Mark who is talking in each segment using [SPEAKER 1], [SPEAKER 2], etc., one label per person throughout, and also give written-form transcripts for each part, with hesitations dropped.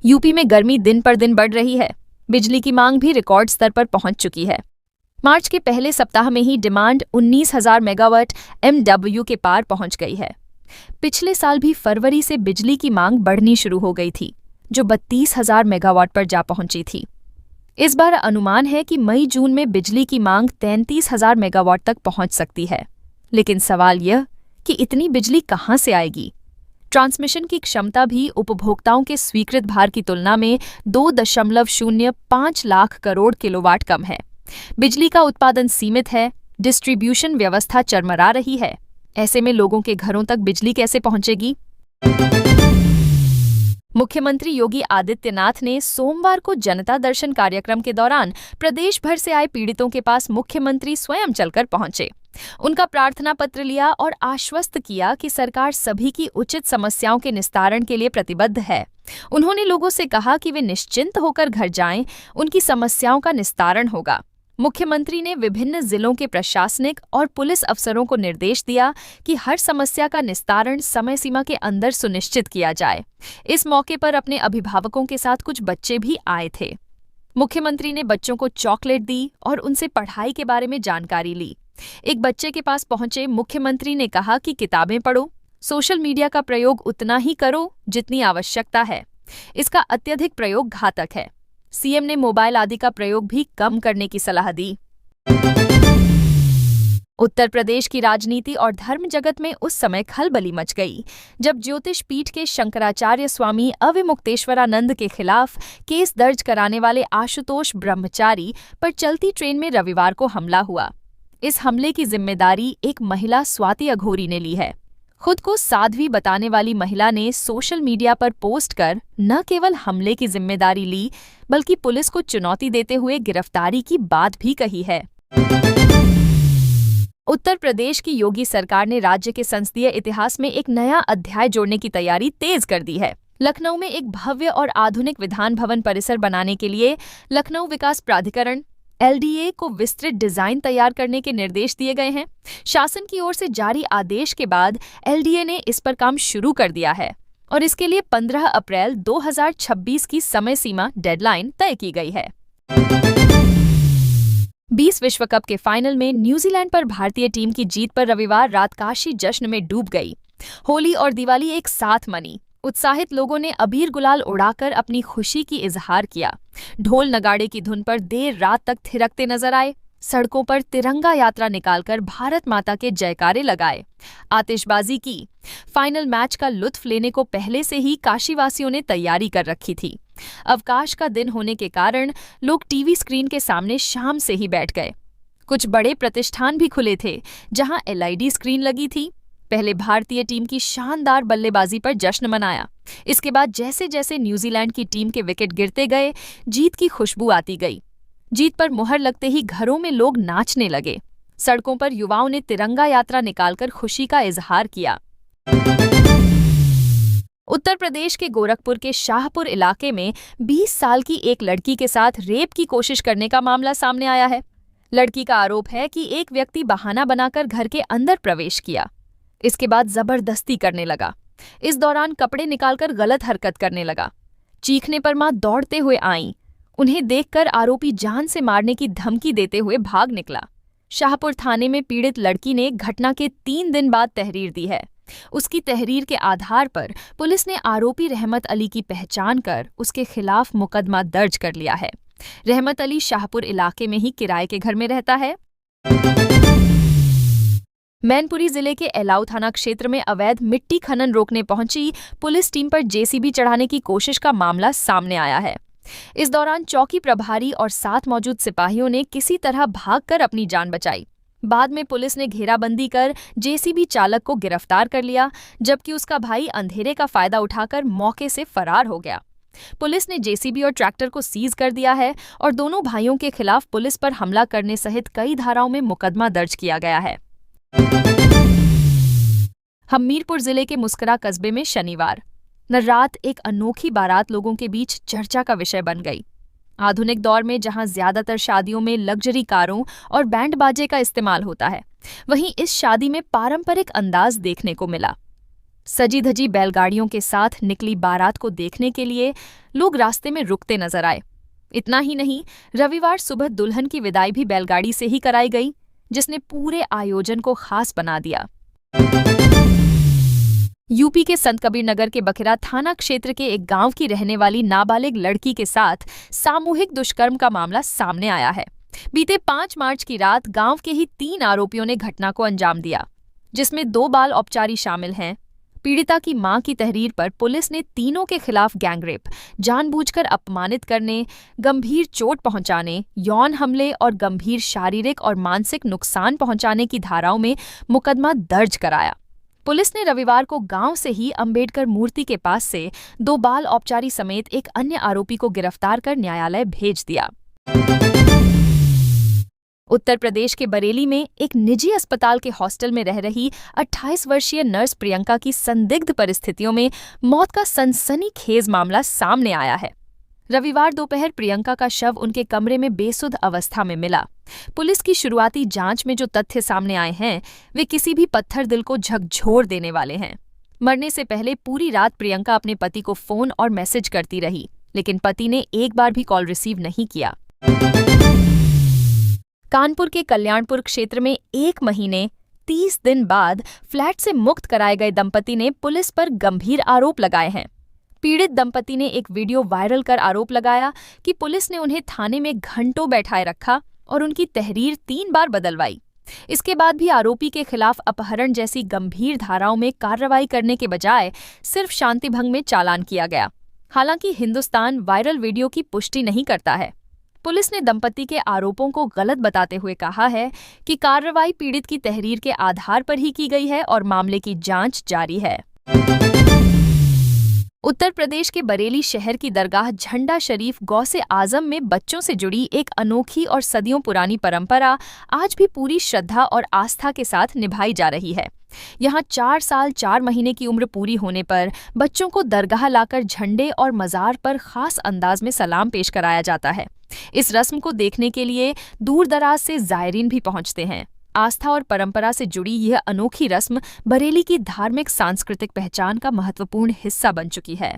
[SPEAKER 1] UP में गर्मी दिन पर दिन बढ़ रही है। बिजली की मांग भी रिकॉर्ड स्तर पर पहुंच चुकी है। मार्च के पहले सप्ताह में ही डिमांड 19,000 मेगावाट MW के पार पहुंच गई है। पिछले साल भी फरवरी से बिजली की मांग बढ़नी शुरू हो गई थी, जो 32,000 मेगावाट पर जा पहुंची थी। इस बार अनुमान है कि मई-जून में बिजली की मांग 33,000 मेगावाट तक पहुंच सकती है। लेकिन सवाल यह कि इतनी बिजली कहां से आएगी? ट्रांसमिशन की क्षमता भी उपभोक्ताओं के स्वीकृत भार की तुलना में 2.05 लाख करोड़ किलोवाट कम है। बिजली का उत्पादन सीमित है, डिस्ट्रीब्यूशन व्यवस्था चरमरा रही है। ऐसे में लोगों के घरों तक बिजली कैसे पहुंचेगी? मुख्यमंत्री योगी आदित्यनाथ ने सोमवार को जनता दर्शन कार्यक्रम के दौरान प्रदेश भर से आए पीड़ितों के पास मुख्यमंत्री स्वयं चलकर पहुंचे। उनका प्रार्थना पत्र लिया और आश्वस्त किया कि सरकार सभी की उचित समस्याओं के निस्तारण के लिए प्रतिबद्ध है। उन्होंने लोगों से कहा कि वे निश्चिंत होकर घर जाएं, उनकी समस्याओं का निस्तारण होगा। मुख्यमंत्री ने विभिन्न जिलों के प्रशासनिक और पुलिस अफसरों को निर्देश दिया कि हर समस्या का निस्तारण समय सीमा के अंदर सुनिश्चित किया जाए। इस मौके पर अपने अभिभावकों के साथ कुछ बच्चे भी आए थे। मुख्यमंत्री ने बच्चों को चॉकलेट दी और उनसे पढ़ाई के बारे में जानकारी ली। एक बच्चे के पास पहुंचे मुख्यमंत्री ने कहा कि किताबें पढ़ो, सोशल मीडिया का प्रयोग उतना ही करो जितनी आवश्यकता है। इसका अत्यधिक प्रयोग घातक है। सीएम ने मोबाइल आदि का प्रयोग भी कम करने की सलाह दी। उत्तर प्रदेश की राजनीति और धर्म जगत में उस समय खलबली मच गई जब ज्योतिष पीठ के शंकराचार्य स्वामी अविमुक्तेश्वरानंद के खिलाफ केस दर्ज कराने वाले आशुतोष ब्रह्मचारी पर चलती ट्रेन में रविवार को हमला हुआ। इस हमले की जिम्मेदारी एक महिला स्वाति अघोरी ने ली है। खुद को साध्वी बताने वाली महिला ने सोशल मीडिया पर पोस्ट कर न केवल हमले की जिम्मेदारी ली, बल्कि पुलिस को चुनौती देते हुए गिरफ्तारी की बात भी कही है। उत्तर प्रदेश की योगी सरकार ने राज्य के संसदीय इतिहास में एक नया अध्याय जोड़ने की तैयारी तेज कर दी है। लखनऊ में एक भव्य और आधुनिक विधान भवन परिसर बनाने के लिए लखनऊ विकास प्राधिकरण LDA को विस्तृत डिजाइन तैयार करने के निर्देश दिए गए हैं। शासन की ओर से जारी आदेश के बाद LDA ने इस पर काम शुरू कर दिया है और इसके लिए 15 अप्रैल 2026 की समय सीमा डेडलाइन तय की गई है। 20 विश्व कप के फाइनल में न्यूजीलैंड पर भारतीय टीम की जीत पर रविवार रात काशी जश्न में डूब गई। होली और दिवाली एक साथ मनी। उत्साहित लोगों ने अबीर गुलाल उड़ाकर अपनी खुशी की इजहार किया। ढोल नगाड़े की धुन पर देर रात तक थिरकते नजर आए। सड़कों पर तिरंगा यात्रा निकालकर भारत माता के जयकारे लगाए, आतिशबाजी की। फाइनल मैच का लुत्फ लेने को पहले से ही काशीवासियों ने तैयारी कर रखी थी। अवकाश का दिन होने के कारण लोग टीवी स्क्रीन के सामने शाम से ही बैठ गए। कुछ बड़े प्रतिष्ठान भी खुले थे जहां LED स्क्रीन लगी थी। पहले भारतीय टीम की शानदार बल्लेबाजी पर जश्न मनाया। इसके बाद जैसे जैसे न्यूजीलैंड की टीम के विकेट गिरते गए, जीत की खुशबू आती गई। जीत पर मुहर लगते ही घरों में लोग नाचने लगे। सड़कों पर युवाओं ने तिरंगा यात्रा निकालकर खुशी का इजहार किया। उत्तर प्रदेश के गोरखपुर के शाहपुर इलाके में 20 साल की एक लड़की के साथ रेप की कोशिश करने का मामला सामने आया है। लड़की का आरोप है कि एक व्यक्ति बहाना बनाकर घर के अंदर प्रवेश किया। इसके बाद जबरदस्ती करने लगा। इस दौरान कपड़े निकालकर गलत हरकत करने लगा। चीखने पर मां दौड़ते हुए आईं। उन्हें देखकर आरोपी जान से मारने की धमकी देते हुए भाग निकला। शाहपुर थाने में पीड़ित लड़की ने घटना के 3 दिन बाद तहरीर दी है। उसकी तहरीर के आधार पर पुलिस ने आरोपी रहमत अली की पहचान कर उसके खिलाफ मुकदमा दर्ज कर लिया है। रहमत अली शाहपुर इलाके में ही किराए के घर में रहता है। मैनपुरी जिले के एलाऊ थाना क्षेत्र में अवैध मिट्टी खनन रोकने पहुंची पुलिस टीम पर JCB चढ़ाने की कोशिश का मामला सामने आया है। इस दौरान चौकी प्रभारी और साथ मौजूद सिपाहियों ने किसी तरह भागकर अपनी जान बचाई। बाद में पुलिस ने घेराबंदी कर JCB चालक को गिरफ्तार कर लिया, जबकि उसका भाई अंधेरे का फायदा उठाकर मौके से फरार हो गया। पुलिस ने JCB और ट्रैक्टर को सीज कर दिया है और दोनों भाइयों के खिलाफ पुलिस पर हमला करने सहित कई धाराओं में मुकदमा दर्ज किया गया है। हमीरपुर जिले के मुस्करा कस्बे में शनिवार रात एक अनोखी बारात लोगों के बीच चर्चा का विषय बन गई। आधुनिक दौर में जहां ज्यादातर शादियों में लग्जरी कारों और बैंड बाजे का इस्तेमाल होता है, वहीं इस शादी में पारंपरिक अंदाज देखने को मिला। सजी धजी बैलगाड़ियों के साथ निकली बारात को देखने के लिए लोग रास्ते में रुकते नजर आए। इतना ही नहीं, रविवार सुबह दुल्हन की विदाई भी बैलगाड़ी से ही कराई गई, जिसने पूरे आयोजन को खास बना दिया। यूपी के संत कबीर नगर के बखेरा थाना क्षेत्र के एक गांव की रहने वाली नाबालिग लड़की के साथ सामूहिक दुष्कर्म का मामला सामने आया है। बीते 5 मार्च की रात गांव के ही 3 आरोपियों ने घटना को अंजाम दिया, जिसमें 2 बाल औपचारी शामिल हैं। पीड़िता की मां की तहरीर पर पुलिस ने तीनों के खिलाफ गैंगरेप, जानबूझकर अपमानित करने, गंभीर चोट पहुंचाने, यौन हमले और गंभीर शारीरिक और मानसिक नुकसान पहुंचाने की धाराओं में मुकदमा दर्ज कराया। पुलिस ने रविवार को गांव से ही अंबेडकर मूर्ति के पास से 2 बाल औपचारी समेत एक अन्य आरोपी को गिरफ्तार कर न्यायालय भेज दिया। उत्तर प्रदेश के बरेली में एक निजी अस्पताल के हॉस्टल में रह रही 28 वर्षीय नर्स प्रियंका की संदिग्ध परिस्थितियों में मौत का सनसनीखेज मामला सामने आया है। रविवार दोपहर प्रियंका का शव उनके कमरे में बेसुध अवस्था में मिला। पुलिस की शुरुआती जांच में जो तथ्य सामने आए हैं, वे किसी भी पत्थर दिल को झकझोर देने वाले हैं। मरने से पहले पूरी रात प्रियंका अपने पति को फोन और मैसेज करती रही, लेकिन पति ने एक बार भी कॉल रिसीव नहीं किया। कानपुर के कल्याणपुर क्षेत्र में 1 महीने 30 दिन बाद फ्लैट से मुक्त कराए गए दंपति ने पुलिस पर गंभीर आरोप लगाए हैं। पीड़ित दंपति ने एक वीडियो वायरल कर आरोप लगाया कि पुलिस ने उन्हें थाने में घंटों बैठाए रखा और उनकी तहरीर 3 बार बदलवाई। इसके बाद भी आरोपी के खिलाफ अपहरण जैसी गंभीर धाराओं में कार्रवाई करने के बजाय सिर्फ शांति भंग में चालान किया गया। हालांकि हिंदुस्तान वायरल वीडियो की पुष्टि नहीं करता है। पुलिस ने दंपति के आरोपों को गलत बताते हुए कहा है कि कार्रवाई पीड़ित की तहरीर के आधार पर ही की गई है और मामले की जांच जारी है। उत्तर प्रदेश के बरेली शहर की दरगाह झंडा शरीफ गौसे आजम में बच्चों से जुड़ी एक अनोखी और सदियों पुरानी परंपरा आज भी पूरी श्रद्धा और आस्था के साथ निभाई जा रही है। यहाँ 4 साल 4 महीने की उम्र पूरी होने पर बच्चों को दरगाह लाकर झंडे और मजार पर खास अंदाज में सलाम पेश कराया जाता है। इस रस्म को देखने के लिए दूर दराज से जायरीन भी पहुंचते हैं। आस्था और परंपरा से जुड़ी यह अनोखी रस्म बरेली की धार्मिक सांस्कृतिक पहचान का महत्वपूर्ण हिस्सा बन चुकी है।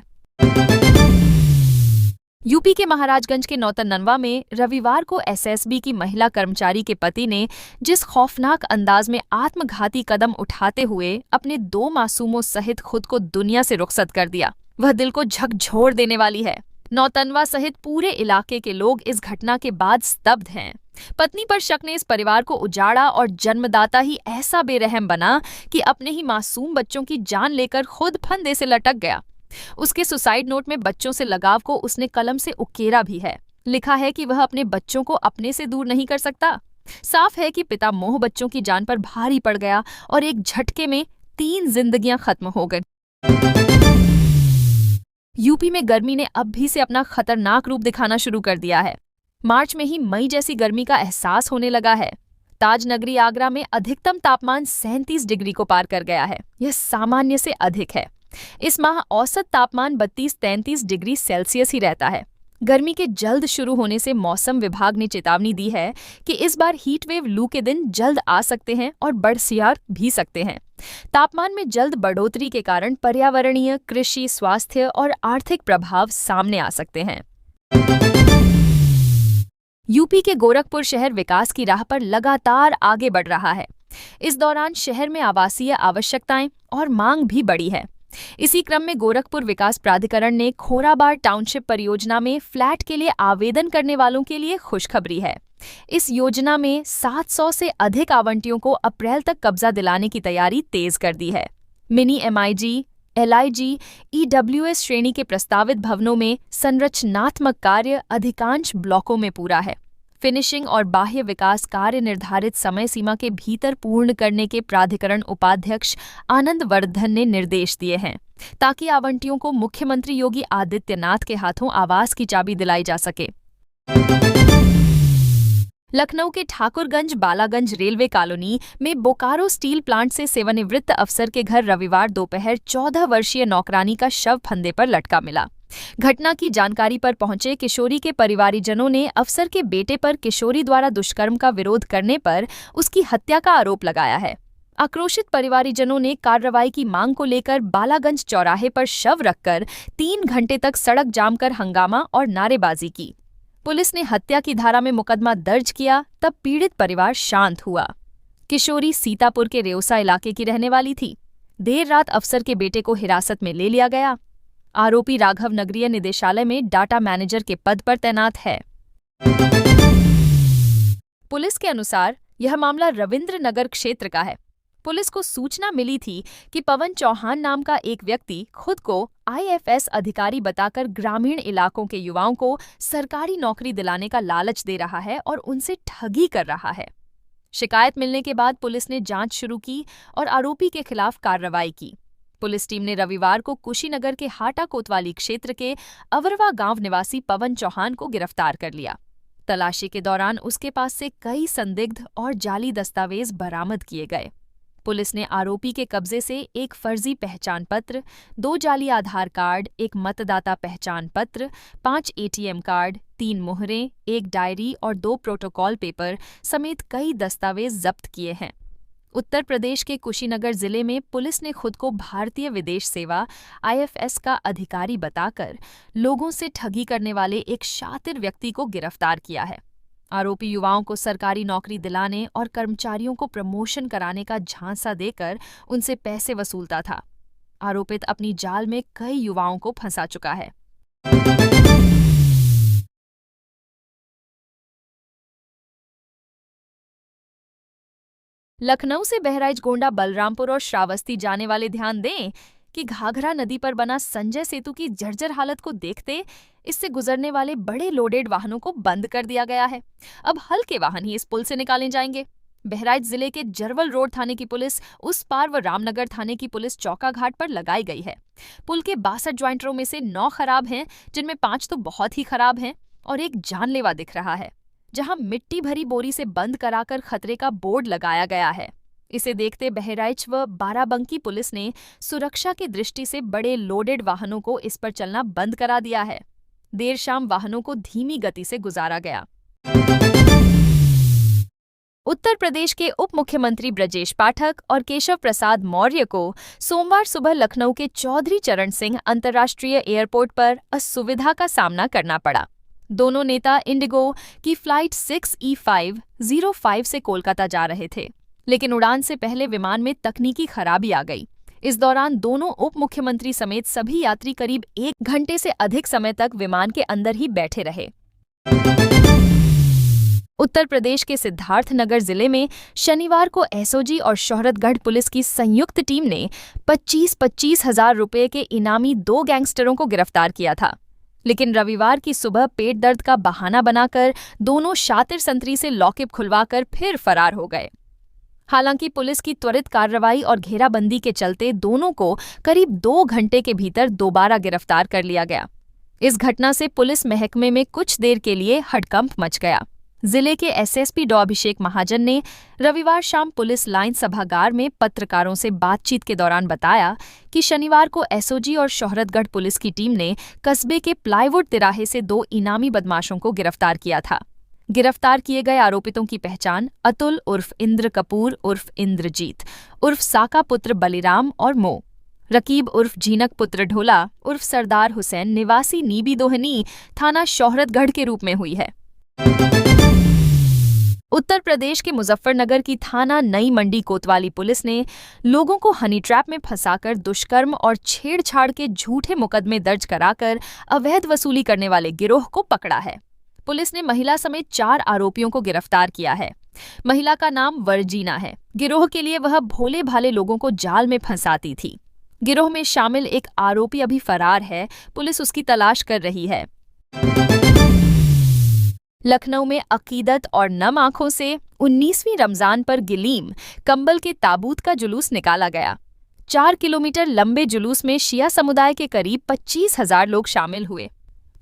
[SPEAKER 1] यूपी के महाराजगंज के नौतनवा में रविवार को एसएसबी की महिला कर्मचारी के पति ने जिस खौफनाक अंदाज में आत्मघाती कदम उठाते हुए अपने 2 मासूमों सहित खुद को दुनिया से रुखसत कर दिया, वह दिल को झकझोर देने वाली है। नौतनवा सहित पूरे इलाके के लोग इस घटना के बाद स्तब्ध हैं। पत्नी पर शक ने इस परिवार को उजाड़ा और जन्मदाता ही ऐसा बेरहम बना कि अपने ही मासूम बच्चों की जान लेकर खुद फंदे से लटक गया। उसके सुसाइड नोट में बच्चों से लगाव को उसने कलम से उकेरा भी है। लिखा है कि वह अपने बच्चों को अपने से दूर नहीं कर सकता। साफ है कि पिता मोह बच्चों की जान पर भारी पड़ गया और एक झटके में 3 जिंदगियां खत्म हो गईं। यूपी में गर्मी ने अब भी से अपना खतरनाक रूप दिखाना शुरू कर दिया है। मार्च में ही मई जैसी गर्मी का एहसास होने लगा है। ताज नगरी आगरा में अधिकतम तापमान 37 डिग्री को पार कर गया है। यह सामान्य से अधिक है। इस माह औसत तापमान 32-33 डिग्री सेल्सियस ही रहता है। गर्मी के जल्द शुरू होने से मौसम विभाग ने चेतावनी दी है कि इस बार हीट वेव लू के दिन जल्द आ सकते हैं और बरसियार भी सकते हैं। तापमान में जल्द बढ़ोतरी के कारण पर्यावरणीय, कृषि, स्वास्थ्य और आर्थिक प्रभाव सामने आ सकते हैं। यूपी के गोरखपुर शहर विकास की राह पर लगातार आगे बढ़ रहा है। इस दौरान शहर में आवासीय आवश्यकताएं और मांग भी बढ़ी है। इसी क्रम में गोरखपुर विकास प्राधिकरण ने खोराबाड़ टाउनशिप परियोजना में फ्लैट के लिए आवेदन करने वालों के लिए खुशखबरी है। इस योजना में 700 से अधिक आवंटियों को अप्रैल तक कब्जा दिलाने की तैयारी तेज कर दी है। मिनी MIG, LIG, EWS श्रेणी के प्रस्तावित भवनों में संरचनात्मक कार्य अधिकांश ब्लॉकों में पूरा है। फिनिशिंग और बाह्य विकास कार्य निर्धारित समय सीमा के भीतर पूर्ण करने के प्राधिकरण उपाध्यक्ष आनंद वर्धन ने निर्देश दिए हैं, ताकि आवंटियों को मुख्यमंत्री योगी आदित्यनाथ के हाथों आवास की चाबी दिलाई जा सके। लखनऊ के ठाकुरगंज बालागंज रेलवे कॉलोनी में बोकारो स्टील प्लांट से सेवानिवृत्त अफसर के घर रविवार दोपहर 14 वर्षीय नौकरानी का शव फंदे पर लटका मिला। घटना की जानकारी पर पहुंचे किशोरी के परिवारीजनों ने अफसर के बेटे पर किशोरी द्वारा दुष्कर्म का विरोध करने पर उसकी हत्या का आरोप लगाया है। आक्रोशित परिवारीजनों ने कार्रवाई की मांग को लेकर बालागंज चौराहे पर शव रखकर 3 घंटे तक सड़क जाम कर हंगामा और नारेबाजी की। पुलिस ने हत्या की धारा में मुकदमा दर्ज किया, तब पीड़ित परिवार शांत हुआ। किशोरी सीतापुर के रेउसा इलाके की रहने वाली थी। देर रात अफसर के बेटे को हिरासत में ले लिया गया। आरोपी राघव नगरीय निदेशालय में डाटा मैनेजर के पद पर तैनात है। पुलिस के अनुसार यह मामला रविंद्र नगर क्षेत्र का है। पुलिस को सूचना मिली थी कि पवन चौहान नाम का एक व्यक्ति खुद को IFS अधिकारी बताकर ग्रामीण इलाकों के युवाओं को सरकारी नौकरी दिलाने का लालच दे रहा है और उनसे ठगी कर रहा है। शिकायत मिलने के बाद पुलिस ने जांच शुरू की और आरोपी के खिलाफ कार्रवाई की। पुलिस टीम ने रविवार को कुशीनगर के हाटा कोतवाली क्षेत्र के अवरवा गांव निवासी पवन चौहान को गिरफ्तार कर लिया। तलाशी के दौरान उसके पास से कई संदिग्ध और जाली दस्तावेज बरामद किए गए। पुलिस ने आरोपी के कब्जे से एक फर्जी पहचान पत्र, 2 जाली आधार कार्ड, एक मतदाता पहचान पत्र, 5 ATM कार्ड, 3 मुहरें, एक डायरी और 2 प्रोटोकॉल पेपर समेत कई दस्तावेज जब्त किए हैं। उत्तर प्रदेश के कुशीनगर जिले में पुलिस ने खुद को भारतीय विदेश सेवा IFS का अधिकारी बताकर लोगों से ठगी करने वाले एक शातिर व्यक्ति को गिरफ्तार किया है। आरोपी युवाओं को सरकारी नौकरी दिलाने और कर्मचारियों को प्रमोशन कराने का झांसा देकर उनसे पैसे वसूलता था। आरोपित अपनी जाल में कई युवाओं को फंसा चुका है। लखनऊ से बहराइच, गोंडा, बलरामपुर और श्रावस्ती जाने वाले ध्यान दें कि घाघरा नदी पर बना संजय सेतु की जर्जर हालत को देखते इससे गुजरने वाले बड़े लोडेड वाहनों को बंद कर दिया गया है। अब हल्के वाहन ही इस पुल से निकाले जाएंगे। बहराइच जिले के जरवल रोड थाने की पुलिस उस पार व रामनगर थाने की पुलिस चौका घाट पर लगाई गई है। पुल के 62 ज्वाइंटरों में से 9 खराब हैं, जिनमें 5 तो बहुत ही खराब हैं और एक जानलेवा दिख रहा है, जहां मिट्टी भरी बोरी से बंद कराकर खतरे का बोर्ड लगाया गया है। इसे देखते बहराइच व बाराबंकी पुलिस ने सुरक्षा की दृष्टि से बड़े लोडेड वाहनों को इस पर चलना बंद करा दिया है। देर शाम वाहनों को धीमी गति से गुजारा गया। उत्तर प्रदेश के उप मुख्यमंत्री ब्रजेश पाठक और केशव प्रसाद मौर्य को सोमवार सुबह लखनऊ के चौधरी चरण सिंह अंतर्राष्ट्रीय एयरपोर्ट पर असुविधा का सामना करना पड़ा। दोनों नेता इंडिगो की फ्लाइट 6E505 से कोलकाता जा रहे थे, लेकिन उड़ान से पहले विमान में तकनीकी खराबी आ गई। इस दौरान दोनों उप मुख्यमंत्री समेत सभी यात्री करीब 1 घंटे से अधिक समय तक विमान के अंदर ही बैठे रहे। उत्तर प्रदेश के सिद्धार्थनगर जिले में शनिवार को एसओजी और शोहरतगढ़ पुलिस की संयुक्त टीम ने 25-25 हजार रुपये के इनामी 2 गैंगस्टरों को गिरफ्तार किया था, लेकिन रविवार की सुबह पेट दर्द का बहाना बनाकर दोनों शातिर संतरी से लॉकअप खुलवाकर फिर फरार हो गए। हालांकि पुलिस की त्वरित कार्रवाई और घेराबंदी के चलते दोनों को करीब 2 घंटे के भीतर दोबारा गिरफ्तार कर लिया गया। इस घटना से पुलिस महकमे में कुछ देर के लिए हड़कंप मच गया। जिले के एसएसपी डॉ अभिषेक महाजन ने रविवार शाम पुलिस लाइन सभागार में पत्रकारों से बातचीत के दौरान बताया कि शनिवार को एसओजी और शोहरतगढ़ पुलिस की टीम ने कस्बे के प्लाईवुड तिराहे से 2 इनामी बदमाशों को गिरफ्तार किया था। गिरफ्तार किए गए आरोपितों की पहचान अतुल उर्फ इंद्र कपूर उर्फ इंद्रजीत उर्फ साका पुत्र बलिराम और मो, रकीब उर्फ जीनक पुत्र ढोला उर्फ सरदार हुसैन निवासी नीबी दोहनी थाना शोहरतगढ़ के रूप में हुई है। उत्तर प्रदेश के मुजफ्फरनगर की थाना नई मंडी कोतवाली पुलिस ने लोगों को हनी ट्रैप में फंसाकर दुष्कर्म और छेड़छाड़ के झूठे मुकदमे दर्ज कराकर अवैध वसूली करने वाले गिरोह को पकड़ा है। पुलिस ने महिला समेत 4 आरोपियों को गिरफ्तार किया है। महिला का नाम वर्जीना है। गिरोह के लिए वह भोले भाले लोगों को जाल में फंसाती थी। गिरोह में शामिल एक आरोपी अभी फरार है। पुलिस उसकी तलाश कर रही है। लखनऊ में अकीदत और नम आंखों से 19वीं रमजान पर गिलीम कंबल के ताबूत का जुलूस निकाला गया। 4 किलोमीटर लंबे जुलूस में शिया समुदाय के करीब 25,000 लोग शामिल हुए।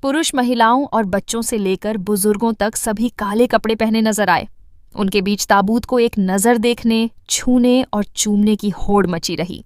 [SPEAKER 1] पुरुष, महिलाओं और बच्चों से लेकर बुजुर्गों तक सभी काले कपड़े पहने नजर आए। उनके बीच ताबूत को एक नजर देखने, छूने और चूमने की होड़ मची रही।